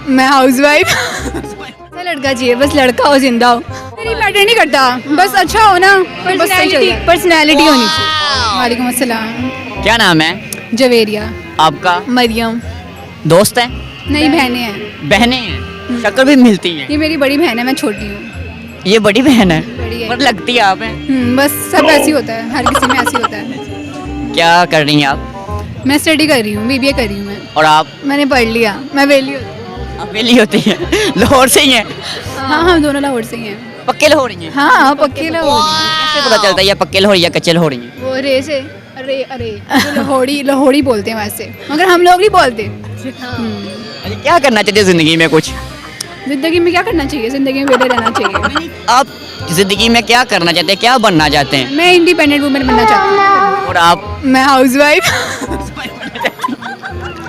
मैं हाउसवाइफ। ऐसा लड़का चाहिए, बस लड़का हो, जिंदा हो। मेरी मैटर नहीं करता, बस अच्छा हो ना, पर्सनैलिटी होनी चाहिए। वालेकुम अस्सलाम। क्या नाम है जवेरिया। आपका? मरियम। दोस्त है? नहीं, बहनें हैं। बहनें हैं? शक्ल भी मिलती है? ये मेरी बड़ी बहन है, मैं छोटी हूँ। ये बड़ी बहन है? बड़ी है। पर लगती है आप हैं। बस सब ऐसे ही होता है, हर किसी में ऐसे ही होता है। क्या कर रही हैं आप? मैं स्टडी कर रही हूँ, बीबीए कर रही हूँ मैं। और आप? मैंने पढ़ लिया, मैं वेली हूँ। आप वेली होती हैं? लाहौर से ही हैं? हाँ, हम दोनों लाहौर से ही हैं। पक्के लाहौरी हैं? हाँ, पक्के लाहौर। कैसे पता चलता है ये पक्के लाहौरी या कच्चे लाहौरी हैं? वो रे से अरे अरे लाहौरी लाहौरी बोलते हैं वैसे, मगर हम लोग नहीं बोलते। अरे क्या करना चाहिए जिंदगी में कुछ? जिंदगी में क्या करना चाहिए? जिंदगी में बेटे रहना चाहिए। आप जिंदगी में क्या करना चाहते हैं, क्या बनना चाहते हैं? मैं इंडिपेंडेंट वुमेन बनना चाहती हूँ। और आप? मैं हाउसवाइफ।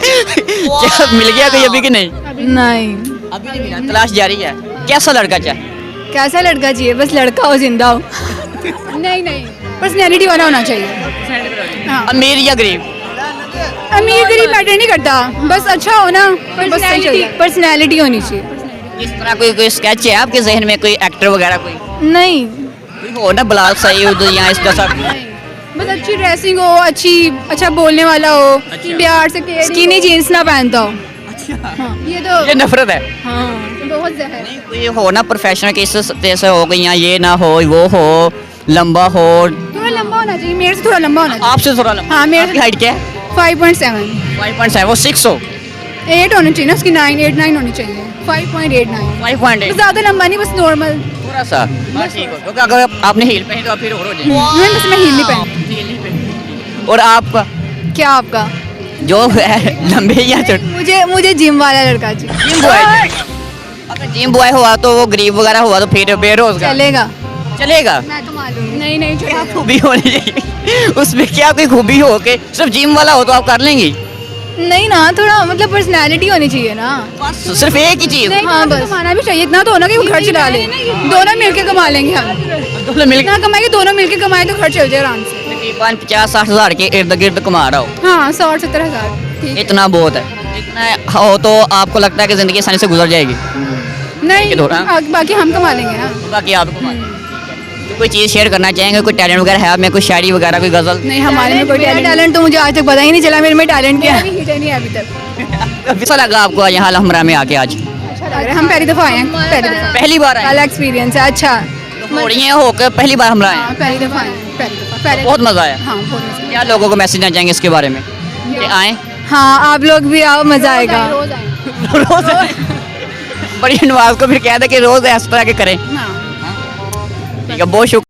क्या मिल गया कोई अभी कि नहीं? नहीं। अभी नहीं मिला, तलाश जारी है। कैसा लड़का चाहिए? कैसा लड़का चाहिए? बस लड़का हो, जिंदा हो। नहीं नहीं, पर्सनैलिटी वाला होना चाहिए। हाँ। अमीर या गरीब? अमीर गरीब मैटर नहीं करता, बस अच्छा हो ना, पर्सनैलिटी होनी चाहिए। इस तरह कोई स्केच है आपके जहन में, कोई एक्टर वगैरह कोई नहीं, हो ना, बिलाल सईद या इसका सब? बस अच्छी ड्रेसिंग हो, अच्छा बोलने वाला हो, प्यार से स्किनी जीन्स ना पहनता हो। हाँ, ये नफरत है। हाँ, बहुत ज़हर। कोई हो ना प्रोफेशनल के इस जैसे हो गई, या ये ना हो, वो हो, लंबा हो, थोड़ा लंबा होना चाहिए, मेरे से थोड़ा लंबा होना चाहिए। आपसे थोड़ा लंबा। हाँ, मेरे आपकी हाइट क्या है? 5.7। 5.7, वो 6 हो। 8 होना चाहिए ना उसकी, 9 होनी चाहिए। 5.89। 5.8 ज़्यादा लंबा नहीं, बस नॉर्मल। थोड़ा सा। हाँ, ठीक हो, क्योंकि अगर आपने हील पहनी तो आप फिर और हो जाएंगे। नहीं, बस मैं हील नहीं पहनती। और आपका क्या आपका? जो है लंबे या छोटे? मुझे जिम वाला लड़का चाहिए। Gym boy? अगर जिम बॉय हुआ तो वो गरीब वगैरह हुआ तो फिर बेरोजगार चलेगा। चलेगा? मैं तो मालूम नहीं नहीं क्या खूबी होनी चाहिए उसमें? क्या कोई खूबी हो के सिर्फ जिम वाला हो तो आप कर लेंगी? नहीं ना, थोड़ा मतलब पर्सनैलिटी होनी चाहिए ना। बस सिर्फ एक ही चीज? हाँ, बस कमाना भी चाहिए, इतना तो हो ना कि वो घर चला ले। दोनों मिलके कमा लेंगे हम। दोनों मिलकर इतना कमाएंगे, दोनों मिलके कमाए तो घर चल जाए आराम से। 50-60 हज़ार के इर्द गिर्द कमा रहा हो? हाँ, 60-70 हज़ार। इतना बहुत है? इतना हो तो आपको लगता है कि जिंदगी आसानी से गुजर जाएगी? नहीं, बाकी हम कमा लेंगे ना। बाकी आप तो कोई चीज़ शेयर करना चाहेंगे? कोई टैलेंट वगैरह है आप में? कोई शायरी वगैरह, कोई गजल? नहीं, हमारे में कोई टैलेंट तो मुझे आज तक पता ही नहीं चला। मेरे में टैलेंट क्या है नहीं अभी तक। कैसा लगा आपको यहाँ हमरा में आके आज? अच्छा लग रहा है, हम पहली दफ़ा आए हैं। पहली बार आए? पहला एक्सपीरियंस है। अच्छा, होकर पहली बार हमरा आए? पहली दफ़ा आए। बहुत मज़ा आया। हाँ, बहुत मज़ा। क्या लोगों को मैसेज देना चाहेंगे इसके बारे में कि आए? हाँ, आप लोग भी आओ, मज़ा आएगा। रोज बड़ी नवाज को फिर कह दे कि रोज इस तरह के करें। हाँ, ठीक है, बहुत शुक्रिया।